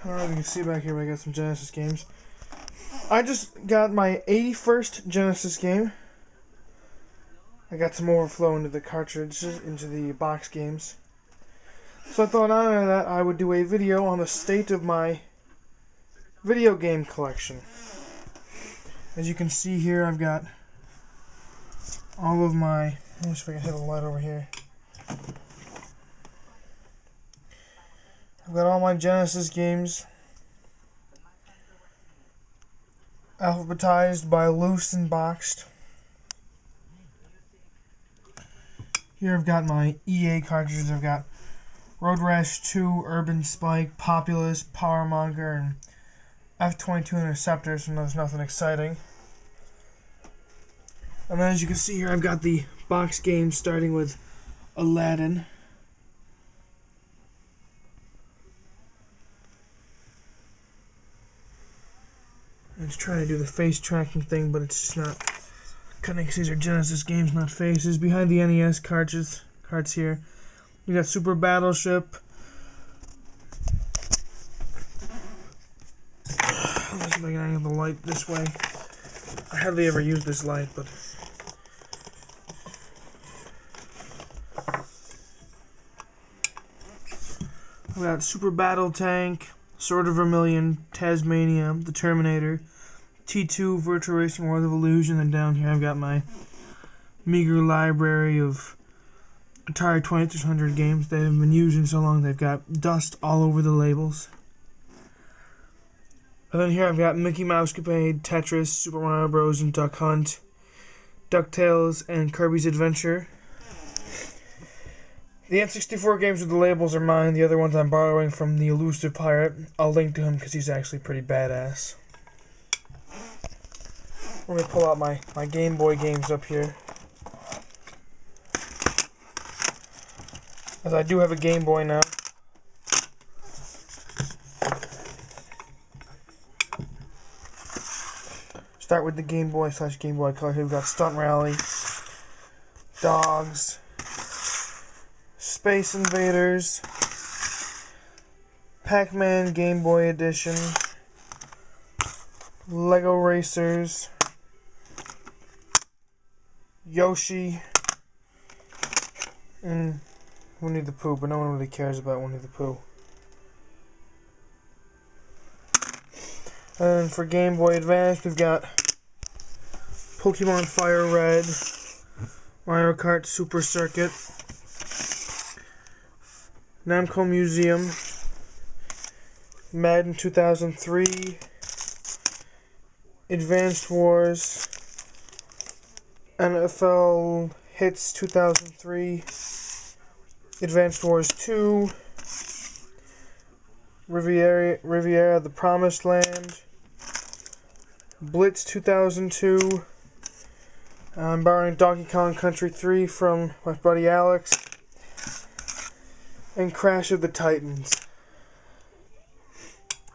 I don't know if you can see back here, but I got some Genesis games. I just got my 81st Genesis game. I got some overflow into the cartridges, into the box games. So I thought in honor of that, I would do a video on the state of my video game collection. As you can see here, I've got all of my... Let me see if I can hit a light over here. I've got all my Genesis games alphabetized by loose and boxed. Here I've got my EA cartridges. I've got Road Rash 2, Urban Spike, Populous, Powermonger, and F-22 Interceptor, so there's nothing exciting. And then as you can see here, I've got the box games starting with Aladdin. I was trying to do the face tracking thing, but it's just not cutting because these are Genesis games, not faces. Behind the NES cards here, we got Super Battleship. Let's see if I can angle the light this way. I hardly ever use this light, but we got Super Battle Tank, Sword of Vermilion, Tasmania, The Terminator, T2, Virtual Racing, World of Illusion, and down here I've got my meager library of Atari 2600 games that have been using so long they've got dust all over the labels. And then here I've got Mickey Mousecapade, Tetris, Super Mario Bros. And Duck Hunt, DuckTales, and Kirby's Adventure. The N64 games with the labels are mine. The other ones I'm borrowing from the Elusive Pirate. I'll link to him because he's actually pretty badass. Let me pull out my Game Boy games up here. As I do have a Game Boy now. Start with the Game Boy / Game Boy Color. Here we've got Stunt Rally, Dogs, Space Invaders, Pac-Man Game Boy Edition, Lego Racers, Yoshi, and Winnie the Pooh, but no one really cares about Winnie the Pooh. And for Game Boy Advance, we've got Pokemon Fire Red, Mario Kart Super Circuit, Namco Museum, Madden 2003, Advanced Wars, NFL Hits 2003, Advanced Wars 2, Riviera The Promised Land, Blitz 2002. I'm borrowing Donkey Kong Country 3 from my buddy Alex, and Crash of the Titans.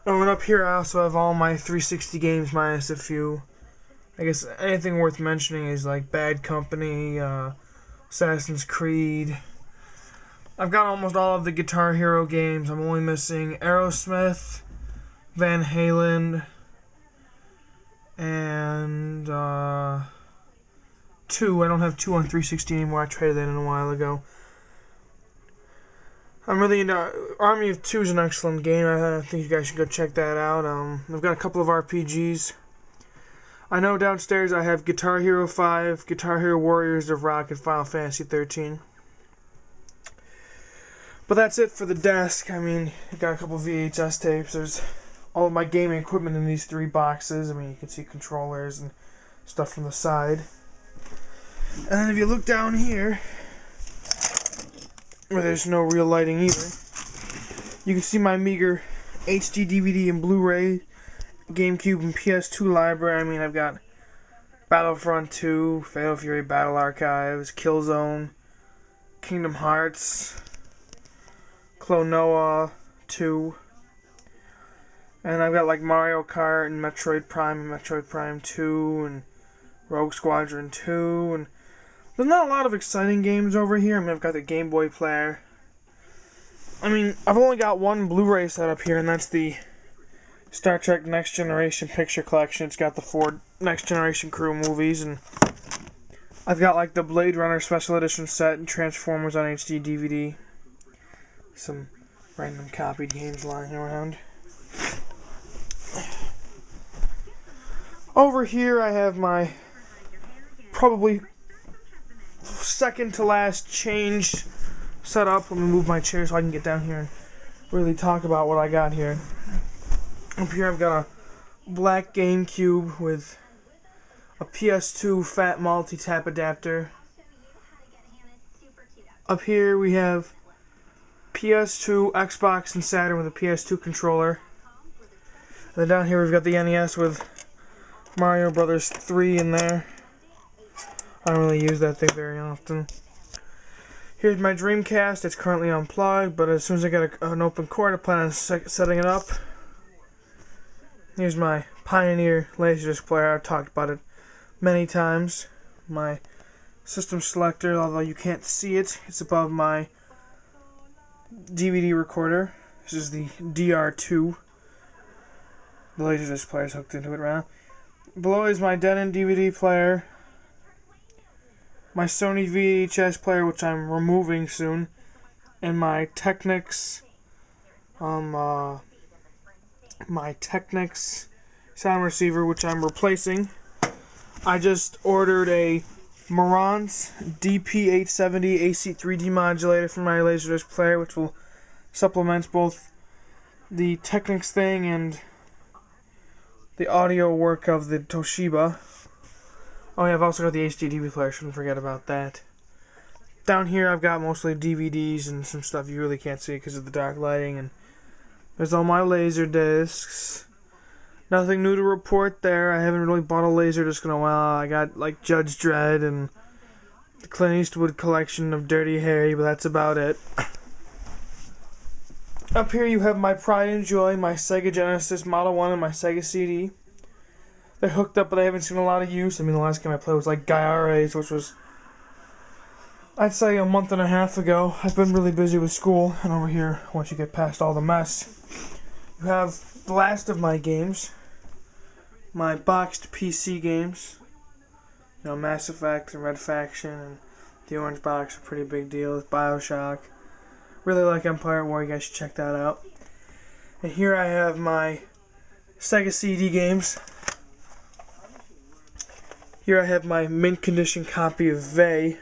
And up here I also have all my 360 games minus a few. I guess anything worth mentioning is like Bad Company, Assassin's Creed. I've got almost all of the Guitar Hero games. I'm only missing Aerosmith, Van Halen, and 2. I don't have 2 on 360 anymore. I traded that in a while ago. I'm really into Army of Two is an excellent game. I think you guys should go check that out. I've got a couple of RPGs. I know downstairs I have Guitar Hero 5, Guitar Hero Warriors of Rock, and Final Fantasy 13. But that's it for the desk. I mean, I got a couple VHS tapes. There's all of my gaming equipment in these 3 boxes. I mean, you can see controllers and stuff from the side. And then if you look down here, where there's no real lighting either, you can see my meager HD DVD and Blu-ray, GameCube and PS2 library. I mean, I've got Battlefront 2, Fatal Fury Battle Archives, Killzone, Kingdom Hearts, Klonoa 2, and I've got like Mario Kart and Metroid Prime 2, and Rogue Squadron 2, and there's not a lot of exciting games over here. I mean, I've got the Game Boy player. I mean, I've only got one Blu-ray set up here, and that's the Star Trek Next Generation picture collection. It's got the 4 Next Generation crew movies, and I've got like the Blade Runner Special Edition set and Transformers on HD DVD. Some random copied games lying around. Over here I have my probably second to last change set up. Let me move my chair so I can get down here and really talk about what I got here. Up here I've got a black GameCube with a PS2 fat multi-tap adapter. Up here we have PS2, Xbox, and Saturn with a PS2 controller. And then down here we've got the NES with Mario Brothers 3 in there. I don't really use that thing very often. Here's my Dreamcast. It's currently unplugged, but as soon as I get an open cord, I plan on setting it up. Here's my Pioneer Laserdisc player. I've talked about it many times. My system selector, although you can't see it, it's above my DVD recorder. This is the DR2. The Laserdisc player is hooked into it right now. Below is my Denon DVD player, my Sony VHS player, which I'm removing soon, and my Technics sound receiver, which I'm replacing. I just ordered a Marantz DP870 AC3D modulator for my Laserdisc player, which will supplement both the Technics thing and the audio work of the Toshiba. Oh yeah, I've also got the HDTV player, shouldn't forget about that. Down here I've got mostly DVDs and some stuff you really can't see because of the dark lighting, and there's all my Laserdiscs. Nothing new to report there. I haven't really bought a Laserdisc in a while. I got like Judge Dredd and the Clint Eastwood collection of Dirty Harry, but that's about it. Up here you have my Pride and Joy, my Sega Genesis Model 1, and my Sega CD. They're hooked up, but I haven't seen a lot of use. I mean, the last game I played was like Gaia-Rays, which was, I'd say, a month and a half ago. I've been really busy with school, and over here, once you get past all the mess, you have the last of my games, my boxed PC games. You know, Mass Effect and Red Faction and the Orange Box are a pretty big deal. It's BioShock. Really like Empire War, you guys should check that out. And here I have my Sega CD games. Here I have my mint condition copy of Vey.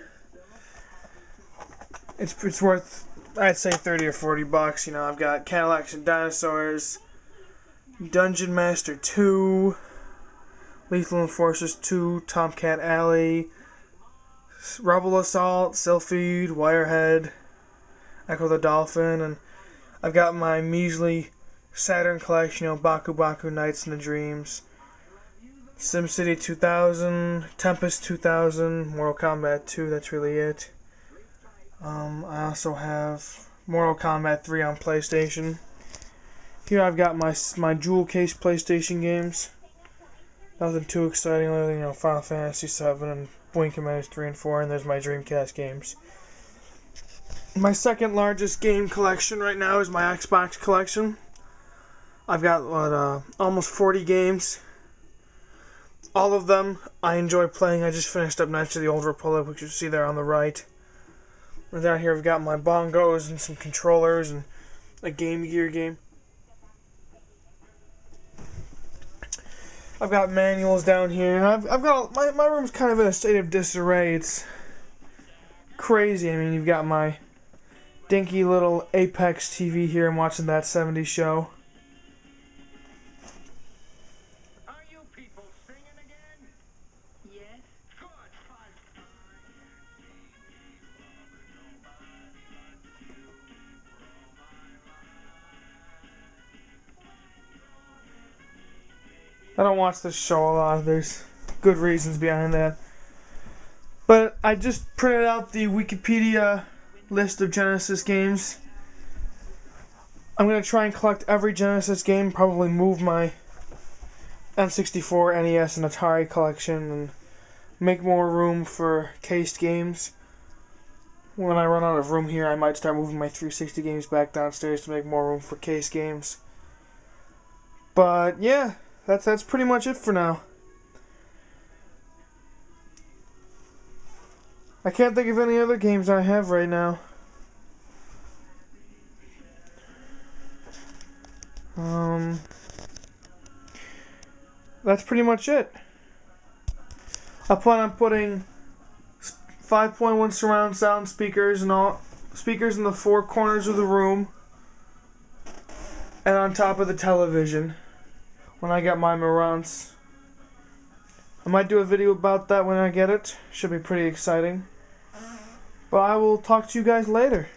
It's worth, I'd say, 30 or 40 bucks. You know, I've got Cadillacs and Dinosaurs, Dungeon Master 2, Lethal Enforcers 2, Tomcat Alley, Rebel Assault, Sylphied, Wirehead, Echo the Dolphin, and I've got my measly Saturn collection, you know, Baku Baku Nights and the Dreams, SimCity 2000, Tempest 2000, Mortal Kombat 2, that's really it. I also have Mortal Kombat 3 on PlayStation. Here I've got my jewel case PlayStation games. Nothing too exciting other than, you know, Final Fantasy 7 and Wing Commanders 3 and 4, and there's my Dreamcast games. My second largest game collection right now is my Xbox collection. I've got almost 40 games. All of them I enjoy playing. I just finished up Knights of the Old Republic, which you see there on the right. And down here I've got my bongos and some controllers and a Game Gear game. I've got manuals down here. I've got my room's kind of in a state of disarray. It's crazy. I mean, you've got my dinky little Apex TV here. I'm watching That 70s Show. Are you people singing again? Yes. Good. I don't watch this show a lot. There's good reasons behind that. But I just printed out the Wikipedia list of Genesis games. I'm going to try and collect every Genesis game, probably move my N64, NES, and Atari collection, and make more room for cased games. When I run out of room here, I might start moving my 360 games back downstairs to make more room for case games. But yeah, that's pretty much it for now. I can't think of any other games I have right now. That's pretty much it. I plan on putting 5.1 surround sound speakers and all speakers in the four corners of the room and on top of the television when I get my Marantz. I might do a video about that when I get it. Should be pretty exciting. But I will talk to you guys later.